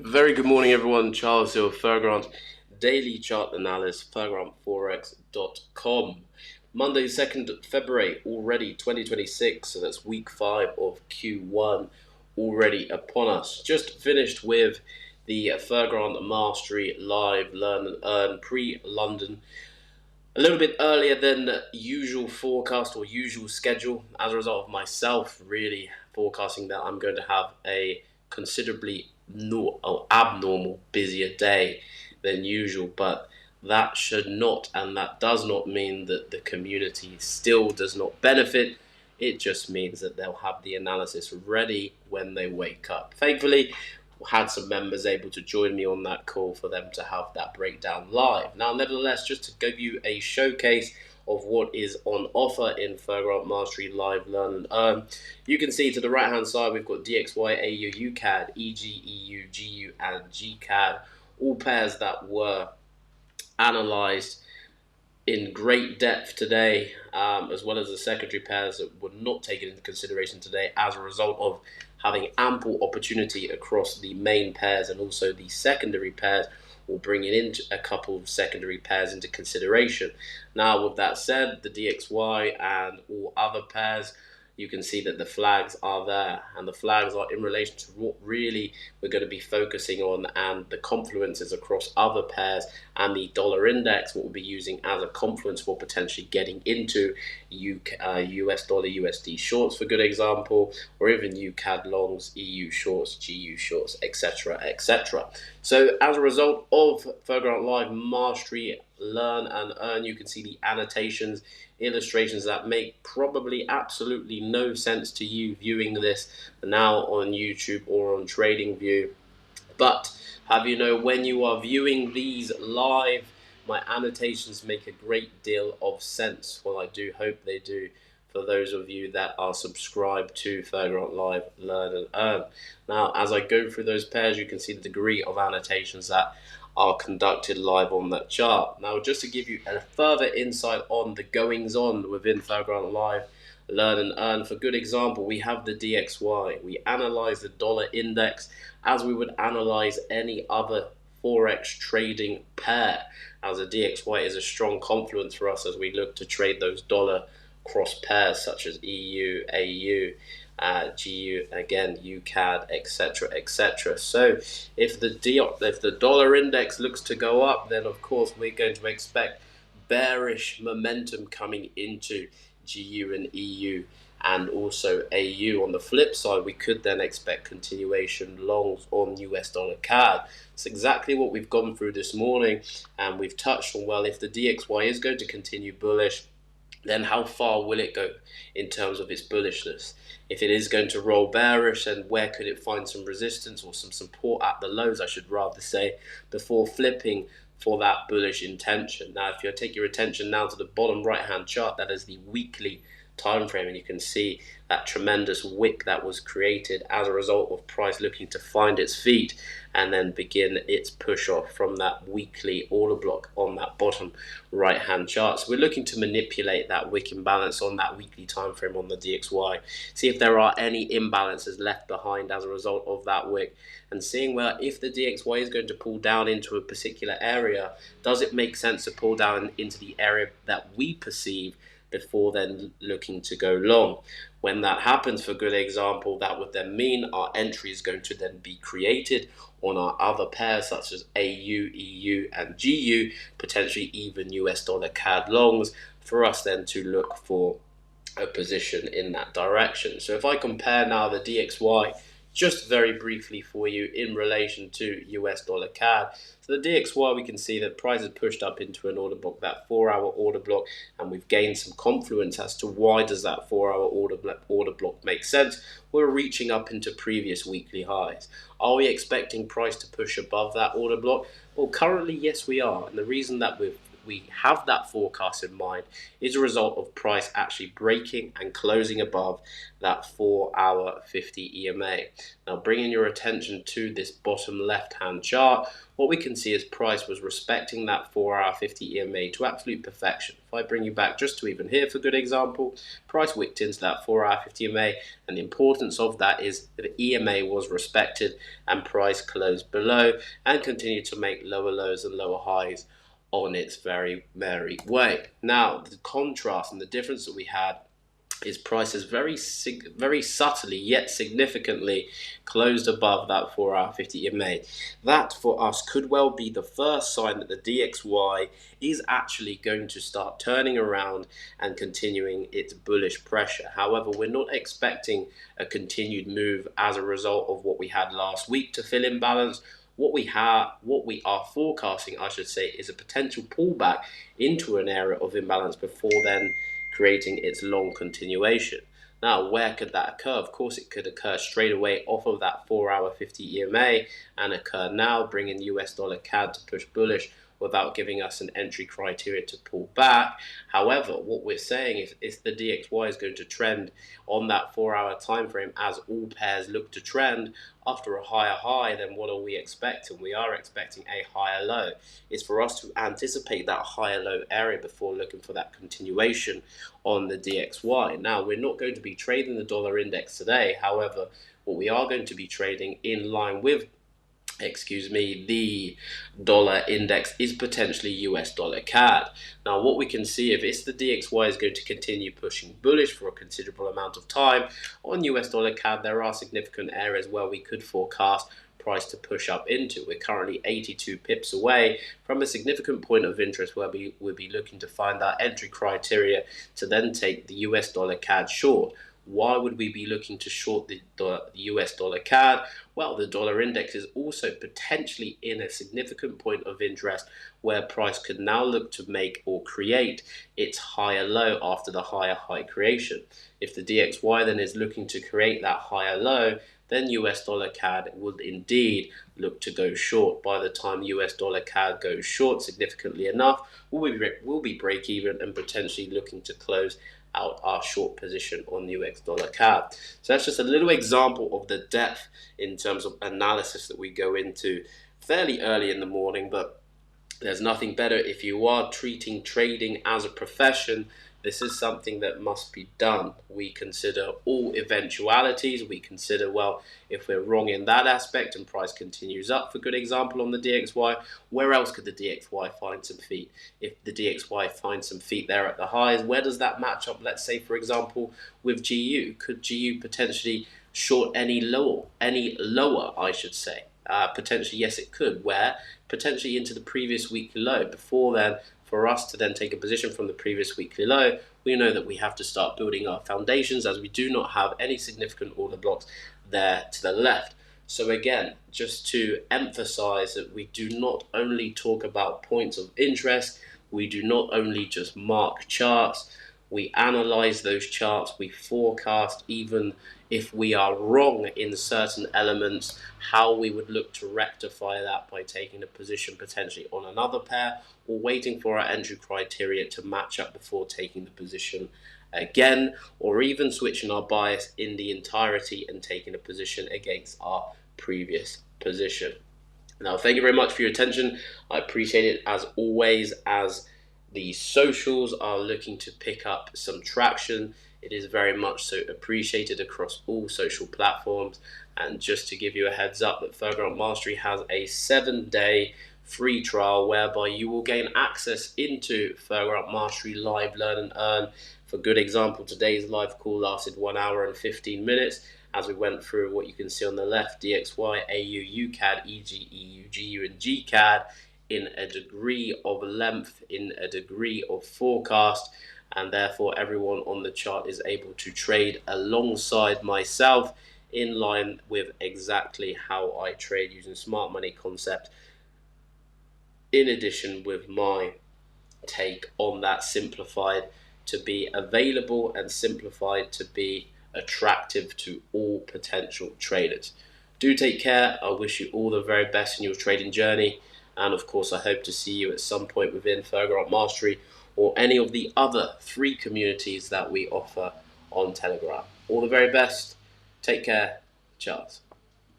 Very good morning, everyone. Charles here with FRGNT Daily Chart Analysis, FRGNTForex.com. Monday, 2nd February, already 2026, so that's week 5 of Q1 already upon us. Just finished with the FRGNT Mastery Live Learn and Earn pre-London. A little bit earlier than usual forecast or usual schedule as a result of myself really forecasting that I'm going to have a considerably abnormal busier day than usual, but that should not and that does not mean that the community still does not benefit. It just means that they'll have the analysis ready when they wake up. Thankfully, had some members able to join me on that call for them to have that breakdown live. Now, nevertheless, just to give you a showcase of what is on offer in FRGNT Mastery Live Learn and Earn, you can see to the right hand side we've got DXY, AU, UCAD, EG, EU, GU and GCAD, all pairs that were analysed in great depth today, as well as the secondary pairs that were not taken into consideration today as a result of having ample opportunity across the main pairs and also the secondary pairs, or bringing in a couple of secondary pairs into consideration. Now, with that said, the DXY and all other pairs, you can see that the flags are there, and the flags are in relation to what really we're going to be focusing on, and the confluences across other pairs and the dollar index, what we'll be using as a confluence for potentially getting into US dollar USD shorts, for good example, or even UCAD longs, EU shorts, GU shorts, etc, etc. So as a result of FRGNT Live Mastery Learn and Earn, you can see the annotations, illustrations that make probably absolutely no sense to you viewing this now on YouTube or on TradingView. But have you know, when you are viewing these live, my annotations make a great deal of sense. Well, I do hope they do for those of you that are subscribed to FRGNT Live Learn and Earn. Now, as I go through those pairs, you can see the degree of annotations that are conducted live on that chart. Now, just to give you a further insight on the goings on within FRGNT Live Learn and Earn, for good example, we have the DXY. We analyze the dollar index as we would analyze any other forex trading pair, as a DXY is a strong confluence for us as we look to trade those dollar cross pairs such as EU, AU, GU, again UCAD, etc, etc. So if the dollar index looks to go up, then of course we're going to expect bearish momentum coming into GU and EU and also AU. On the flip side, we could then expect continuation longs on US dollar CAD. It's exactly what we've gone through this morning, and we've touched on, well, if the DXY is going to continue bullish, then how far will it go in terms of its bullishness? If it is going to roll bearish, then where could it find some resistance or some support at the lows, I should rather say, before flipping for that bullish intention? Now, if you take your attention now to the bottom right hand chart, that is the weekly time frame, and you can see that tremendous wick that was created as a result of price looking to find its feet and then begin its push off from that weekly order block on that bottom right hand chart. So we're looking to manipulate that wick imbalance on that weekly time frame on the DXY, see if there are any imbalances left behind as a result of that wick, and seeing where if the DXY is going to pull down into a particular area, does it make sense to pull down into the area that we perceive before then looking to go long. When that happens, for good example, that would then mean our entry is going to then be created on our other pairs such as AU, EU and GU, potentially even US dollar CAD longs, for us then to look for a position in that direction. So if I compare now the DXY just very briefly for you in relation to US dollar CAD. So the DXY, we can see that price has pushed up into an order block, that 4-hour order block, and we've gained some confluence as to why does that 4-hour order block make sense. We're reaching up into previous weekly highs. Are we expecting price to push above that order block? Well, currently, yes, we are. And the reason that we've we have that forecast in mind is a result of price actually breaking and closing above that 4-hour 50 EMA. Now, bringing your attention to this bottom left-hand chart, what we can see is price was respecting that 4-hour 50 EMA to absolute perfection. If I bring you back just to even here for good example, price wicked into that 4-hour 50 EMA, and the importance of that is that the EMA was respected and price closed below and continued to make lower lows and lower highs on its very merry way. Now, the contrast and the difference that we had is prices very subtly yet significantly closed above that 4-hour 50 EMA. That for us could well be the first sign that the DXY is actually going to start turning around and continuing its bullish pressure. However, we're not expecting a continued move as a result of what we had last week to fill imbalance. What we are forecasting, I should say, is a potential pullback into an area of imbalance before then creating its long continuation. Now, where could that occur? Of course, it could occur straight away off of that 4-hour 50 EMA and occur now, bringing US dollar CAD to push bullish without giving us an entry criteria to pull back. However, what we're saying is the DXY is going to trend on that 4-hour time frame as all pairs look to trend after a higher high. Then what are we expecting? We are expecting a higher low. It's for us to anticipate that higher low area before looking for that continuation on the DXY. Now, we're not going to be trading the dollar index today. However, what we are going to be trading in line with the dollar index is potentially US dollar CAD. Now, what we can see, if it's the DXY is going to continue pushing bullish for a considerable amount of time on US dollar CAD, there are significant areas where we could forecast price to push up into. We're currently 82 pips away from a significant point of interest where we will be looking to find that entry criteria to then take the US dollar CAD short. Why would we be looking to short the US dollar CAD? Well, the dollar index is also potentially in a significant point of interest where price could now look to make or create its higher low after the higher high creation. If the DXY then is looking to create that higher low, then US dollar CAD would indeed look to go short. By the time US dollar CAD goes short significantly enough, we'll be break even and potentially looking to close out our short position on US dollar CAD. So that's just a little example of the depth in terms of analysis that we go into fairly early in the morning, but there's nothing better if you are treating trading as a profession. This is something that must be done. We consider all eventualities. We consider, well, if we're wrong in that aspect and price continues up, for good example, on the DXY, where else could the DXY find some feet? If the DXY finds some feet there at the highs, where does that match up, let's say, for example, with GU? Could GU potentially short any lower, I should say? Potentially, yes, it could. Where? Potentially into the previous weekly low. Before then, for us to then take a position from the previous weekly low, we know that we have to start building our foundations as we do not have any significant order blocks there to the left. So again, just to emphasize that we do not only talk about points of interest, we do not only just mark charts, we analyze those charts, we forecast, even if we are wrong in certain elements, how we would look to rectify that by taking a position potentially on another pair or waiting for our entry criteria to match up before taking the position again, or even switching our bias in the entirety and taking a position against our previous position. Now, thank you very much for your attention. I appreciate it as always. As the socials are looking to pick up some traction, it is very much so appreciated across all social platforms. And just to give you a heads up that FRGNT Mastery has a 7-day free trial whereby you will gain access into FRGNT Mastery Live Learn and Earn. For good example, today's live call lasted 1 hour and 15 minutes as we went through what you can see on the left: DXY, AU, UCAD, EG, EU, GU and GCAD in a degree of length, in a degree of forecast, and therefore everyone on the chart is able to trade alongside myself in line with exactly how I trade using smart money concept, in addition with my take on that, simplified to be available and simplified to be attractive to all potential traders. Do take care. I wish you all the very best in your trading journey, And of course, I hope to see you at some point within FRGNT Mastery or any of the other free communities that we offer on Telegram. All the very best. Take care. Ciao.